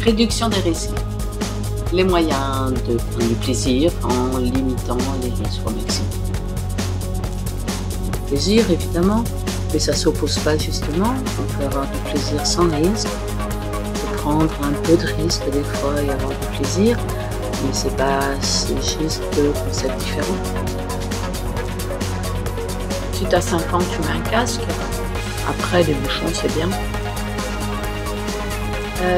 Réduction des risques. Les moyens de prendre du plaisir en limitant les risques au maximum. Plaisir, évidemment, mais ça ne s'oppose pas justement. On peut avoir du plaisir sans risque, on peut prendre un peu de risque des fois et avoir du plaisir, mais c'est juste deux concepts différents. Si tu as 5 ans, tu mets un casque, après les bouchons c'est bien.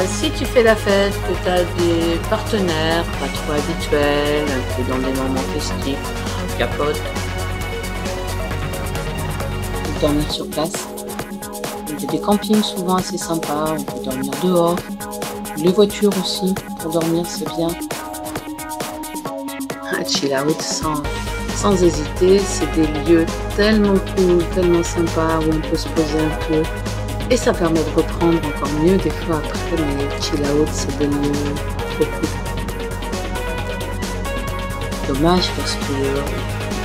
Si tu fais la fête, que tu as des partenaires pas trop habituels, un peu dans des moments festifs, capote, dormir sur place. Il y a des campings souvent assez sympas, on peut dormir dehors. Les voitures aussi, pour dormir c'est bien. Chill out sans hésiter, c'est des lieux tellement cool, tellement sympas où on peut se poser un peu. Et ça permet de reprendre encore mieux des fois après, mais chill out c'est des lieux trop cool. Dommage parce que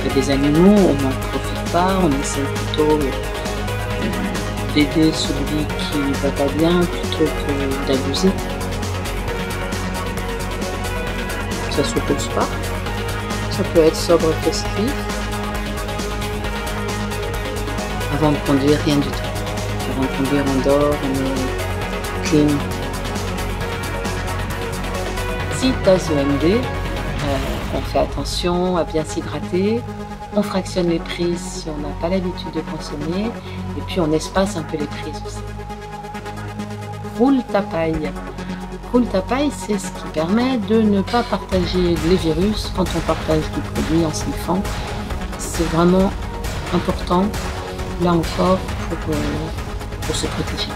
y a des animaux, on n'en profite pas, on essaie plutôt d'aider celui qui va pas bien plutôt que d'abuser. Ça s'oppose pas, ça peut être sobre et festif. Avant de conduire, rien du tout. Avant de conduire, on dort, on est clean. Si tu as EMD, on fait attention à bien s'hydrater, on fractionne les prises si on n'a pas l'habitude de consommer, et puis on espace un peu les prises aussi. Roule ta paille. Roule ta paille, c'est ce qui permet de ne pas partager les virus quand on partage du produit en sniffant. C'est vraiment important, là encore, pour se protéger.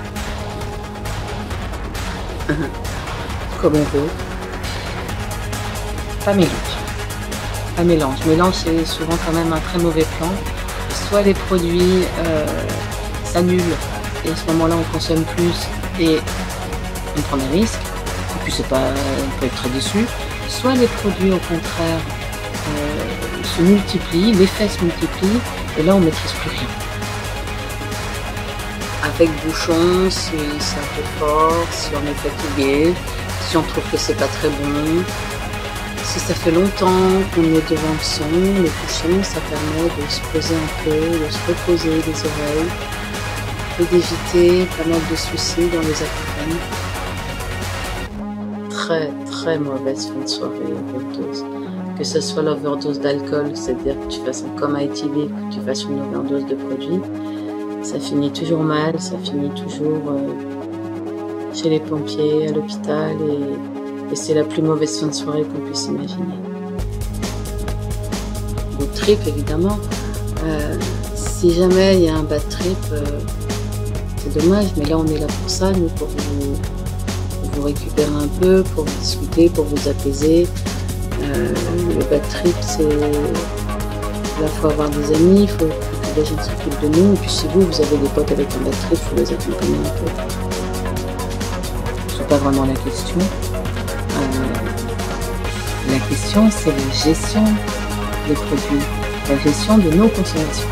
Comme on veut. Pas mélange. Pas mélange. Mélange, c'est souvent quand même un très mauvais plan. Soit les produits s'annulent et à ce moment-là on consomme plus et on prend des risques. Et puis on peut être très déçu. Soit les produits au contraire se multiplient, l'effet se multiplie et là on ne maîtrise plus rien. Avec bouchon, si c'est un peu fort, si on est fatigué, si on trouve que c'est pas très bon, si ça fait longtemps qu'on est devant le son, les bouchons, ça permet de se poser un peu, de se reposer les oreilles, et d'éviter pas mal de soucis dans les accompagnes. Très très mauvaise fin de soirée, overdose. Que ce soit l'overdose d'alcool, c'est-à-dire que tu fasses un coma éthylique, que tu fasses une overdose de produits, ça finit toujours mal, ça finit toujours chez les pompiers, à l'hôpital, et c'est la plus mauvaise fin de soirée qu'on puisse imaginer. Le trip, évidemment, si jamais il y a un bad trip, c'est dommage, mais là on est là pour ça, nous, pour vous récupérer un peu, pour vous discuter, pour vous apaiser. Le bad trip, c'est là, faut avoir des amis, il faut que les gens s'occupent de nous, et puis si vous avez des potes avec un bad trip, il faut les accompagner un peu. C'est pas vraiment la question. La question, c'est la gestion des produits, la gestion de nos consommations.